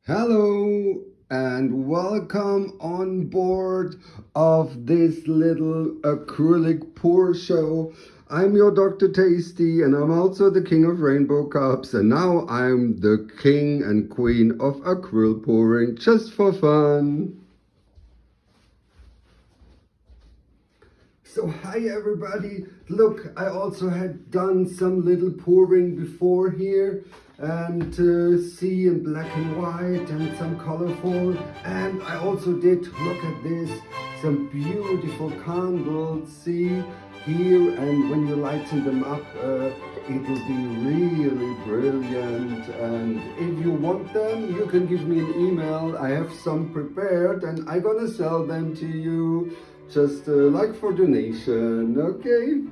Hello and welcome on board of this little acrylic pour show. I'm your Dr. Tasty and I'm also the king of rainbow cups, and now I'm the king and queen of acryl pouring just for fun. So hi everybody, look, I also had done some little pouring before here, and see, in black and white and some colorful, and I also did, look at this, some beautiful candles, see here, and when you lighten them up it will be really brilliant. And if you want them, you can give me an email. I have some prepared and I'm gonna sell them to you, just like for donation, okay?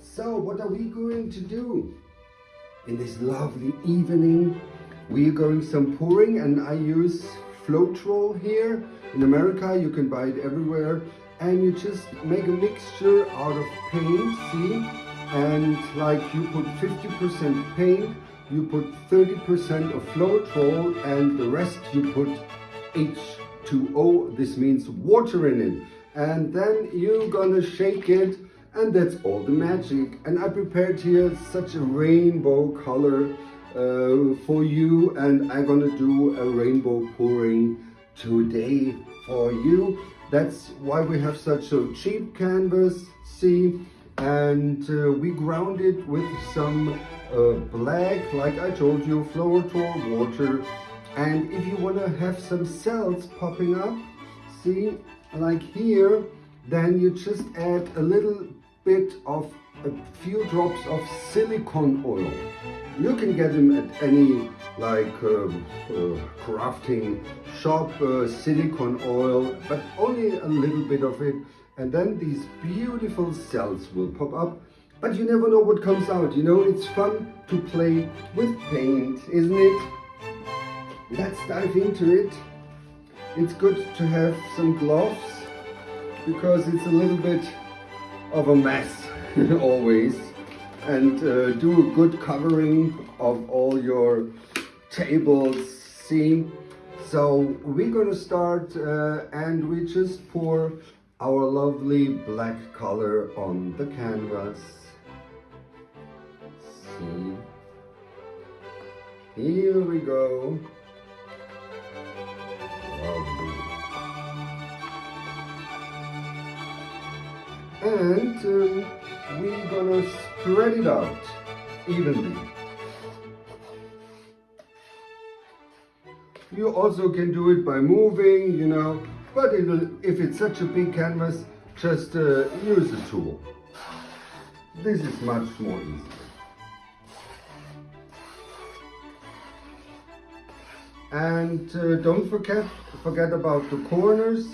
So what are we going to do in this lovely evening? We're going some pouring, and I use floetrol here. In America you can buy it everywhere, and you just make a mixture out of paint, see? And like you put 50% paint, you put 30% of floetrol, and the rest you put H2O, this means water in it. And then you're gonna shake it, and that's all the magic. And I prepared here such a rainbow color for you, and I'm gonna do a rainbow pouring today for you. That's why we have such a cheap canvas, see? And we ground it with some black, like I told you, floetrol water. And if you want to have some cells popping up, see, like here, then you just add a little bit of a few drops of silicone oil. You can get them at any like crafting shop, silicone oil, but only a little bit of it, and then these beautiful cells will pop up. But you never know what comes out, you know. It's fun to play with paint, isn't it? Let's dive into it. It's good to have some gloves because it's a little bit of a mess always, and do a good covering of all your tables, see? So we're gonna start and we just pour our lovely black color on the canvas. See? Here we go. Lovely. And we're gonna spread it out evenly. You also can do it by moving, you know, but if it's such a big canvas, just use a tool. This is much more easy. And don't forget about the corners.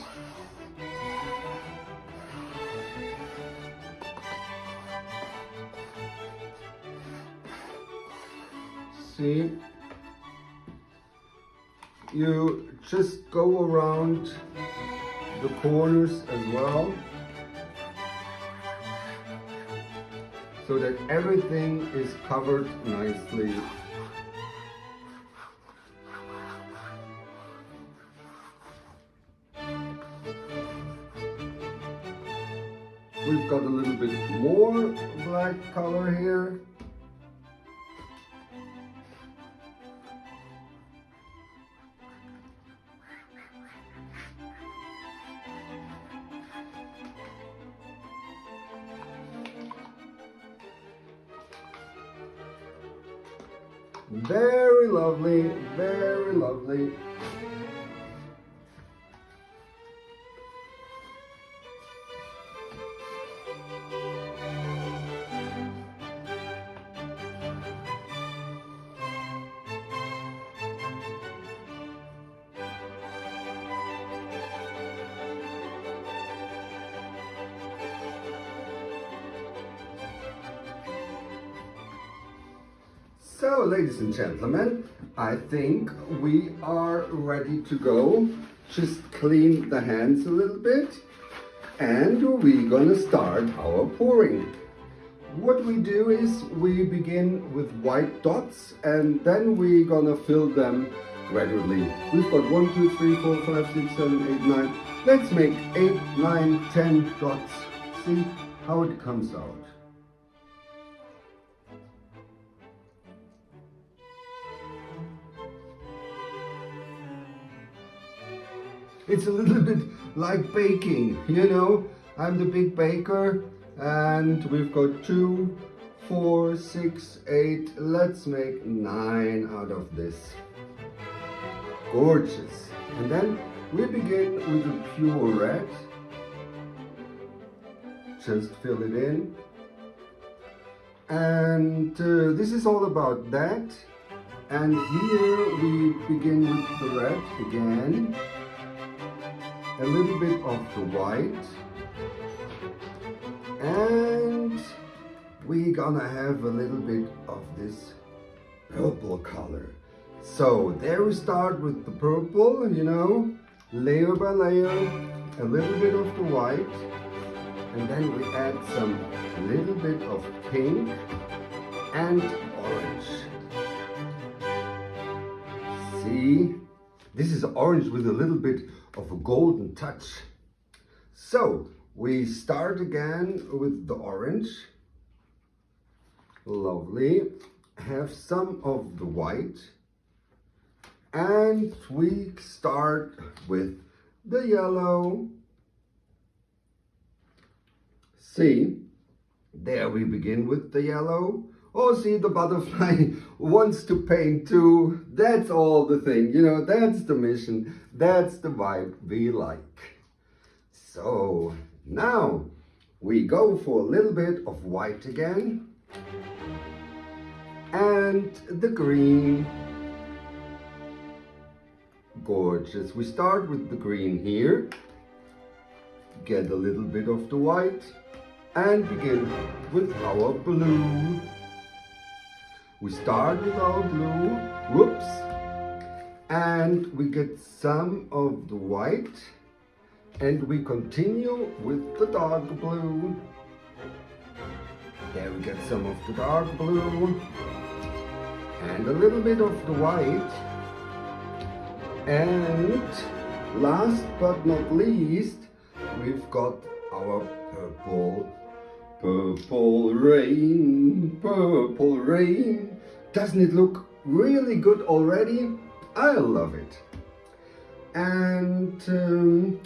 See, you just go around the corners as well, so that everything is covered nicely. We've got a little bit more black color here. Very lovely, very lovely. So, ladies and gentlemen, I think we are ready to go. Just clean the hands a little bit, and we're gonna start our pouring. What we do is we begin with white dots, and then we're gonna fill them gradually. We've got 1, 2, 3, 4, 5, 6, 7, 8, 9. Let's make 8, 9, 10 dots. See how it comes out. It's a little bit like baking, you know. I'm the big baker, and we've got 2, 4, 6, 8. Let's make 9 out of this. Gorgeous. And then we begin with a pure red. Just fill it in. And this is all about that. And here we begin with the red again. A little bit of the white. And we're gonna have a little bit of this purple color. So there we start with the purple, you know, layer by layer, a little bit of the white, and then we add some little bit of pink and orange. See, this is orange with a little bit of a golden touch. So we start again with the orange. Lovely. Have some of the white. And we start with the yellow. See, there we begin with the yellow. Oh, see, the butterfly wants to paint too. That's all the thing, you know, that's the mission. That's the vibe we like. So now we go for a little bit of white again. And the green. Gorgeous. We start with the green here. Get a little bit of the white. And begin with our blue. We start with our blue. Whoops. And we get some of the white. And we continue with the dark blue. There we get some of the dark blue. And a little bit of the white. And last but not least, we've got our purple. Purple rain, purple rain. Doesn't it look really good already? I love it. And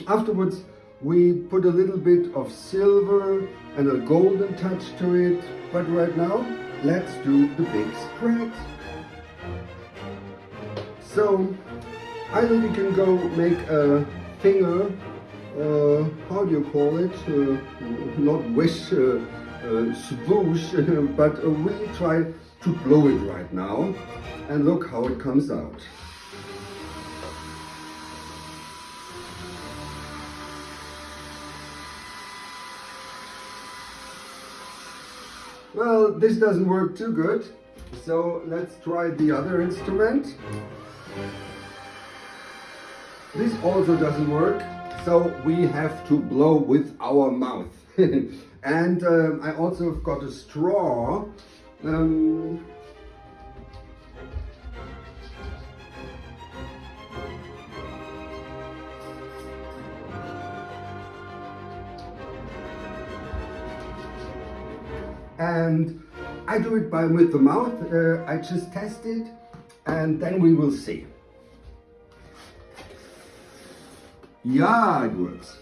afterwards we put a little bit of silver and a golden touch to it. But right now, let's do the big spread. So either we can go make a finger, how do you call it? Not wish, swoosh, but we try to blow it right now. And look how it comes out. Well, this doesn't work too good. So let's try the other instrument. This also doesn't work, so we have to blow with our mouth. And I also have got a straw. And I do it with the mouth. I just test it, and then we will see. Yeah, it works.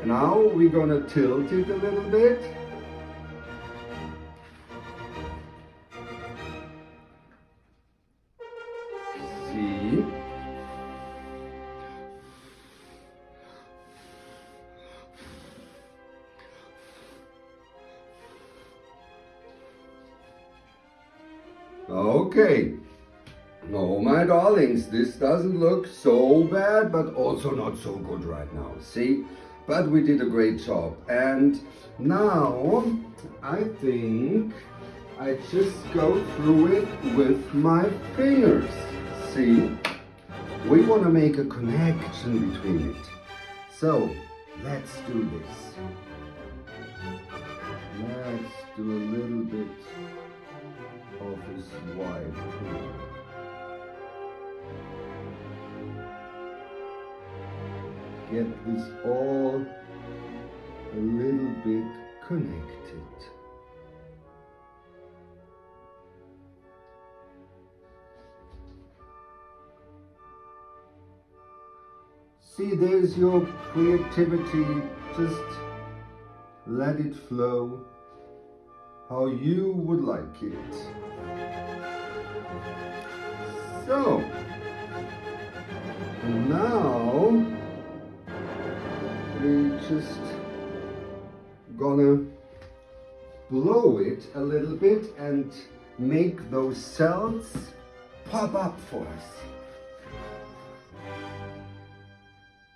Now we're gonna tilt it a little bit. See? Okay. Oh my darlings, this doesn't look so bad, but also not so good right now. See? but we did a great job. And now I think I just go through it with my fingers. See, we want to make a connection between it. So let's do this. Let's do a little bit of this white here. Get this all a little bit connected. See, there's your creativity. Just let it flow how you would like it. So, now we're just gonna blow it a little bit and make those cells pop up for us.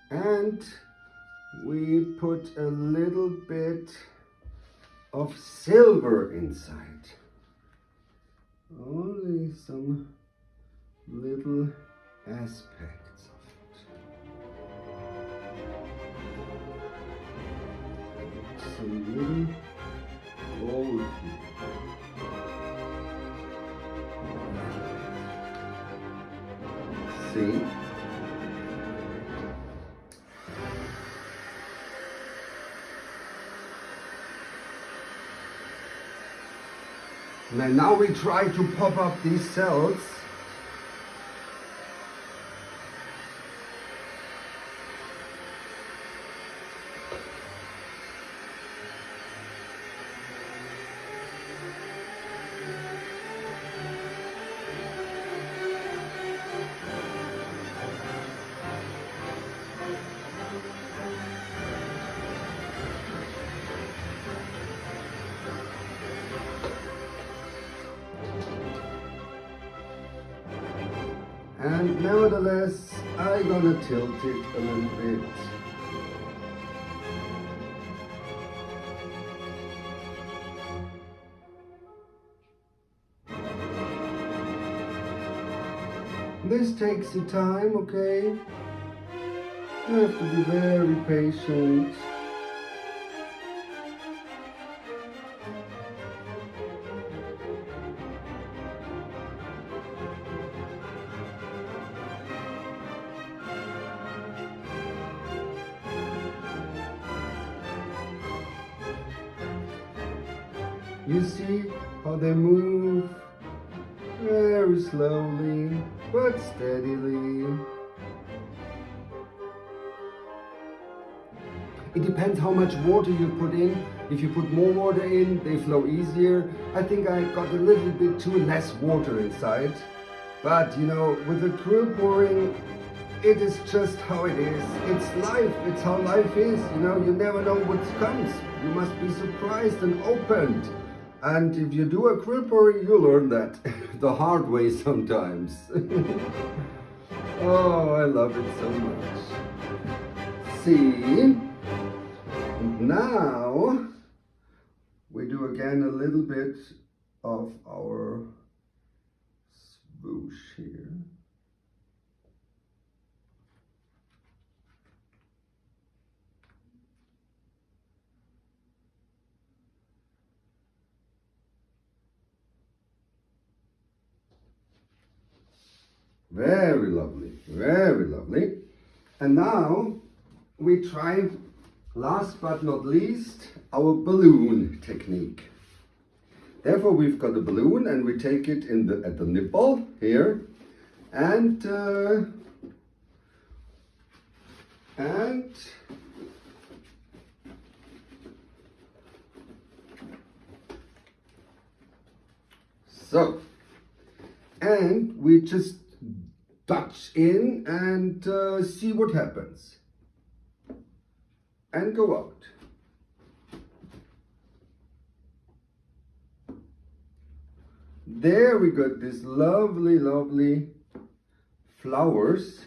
And we put a little bit of silver inside. Only some little aspects of it. Some little gold here. See? And now we try to pop up these cells. And nevertheless, I'm gonna tilt it a little bit. This takes the time, okay? You have to be very patient. You see how they move very slowly but steadily. It depends how much water you put in. If you put more water in, they flow easier. I think I got a little bit too less water inside. But you know, with acryl pouring, it is just how it is. It's life. It's how life is. You know, you never know what comes. You must be surprised and opened. And if you do acryl pouring, you learn that the hard way sometimes. Oh, I love it so much. See? And now we do again a little bit of our swoosh here. Very lovely, very lovely. And now we try, last but not least, our balloon technique. Therefore, we've got a balloon and we take it in at the nipple here, and so, and we just touch in and see what happens, and go out. There we got these lovely, lovely flowers.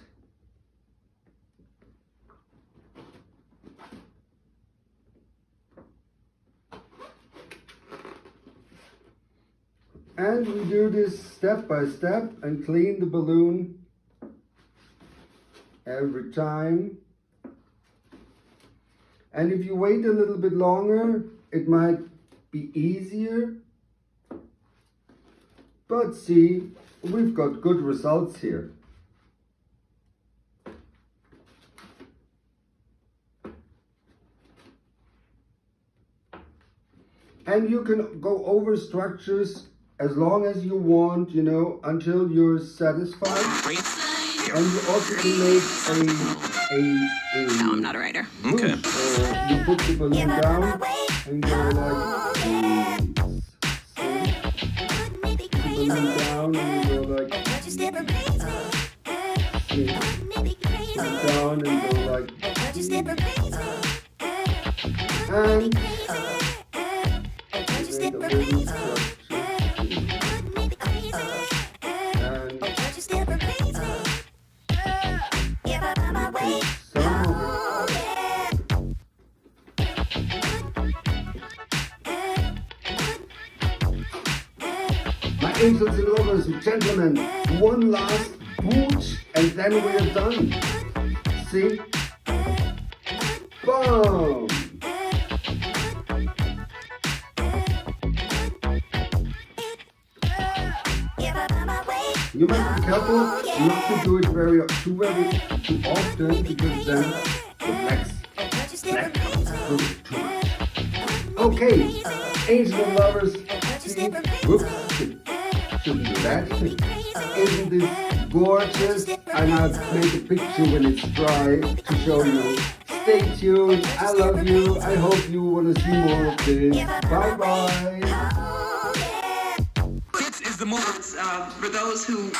And we do this step by step and clean the balloon every time. And if you wait a little bit longer, it might be easier. But see, we've got good results here. And you can go over structures as long as you want, you know, until you're satisfied. And you also can make No, I'm not a writer. Okay. You put the balloon down and go like this. Put the balloon down and you go like this. Put it down and go like this. And make a little structure. My angels and lovers and gentlemen, one last pooch and then we're done. See? Boom! You must be careful not to do it too often because then the black comes through too much. Okay, angel and lovers. See? Whoops. Shouldn't do that. Isn't this gorgeous? And I'll make a picture when it's dry to show you. Stay tuned. I love you. I hope you want to see more of this. Bye bye. This is the moment for those who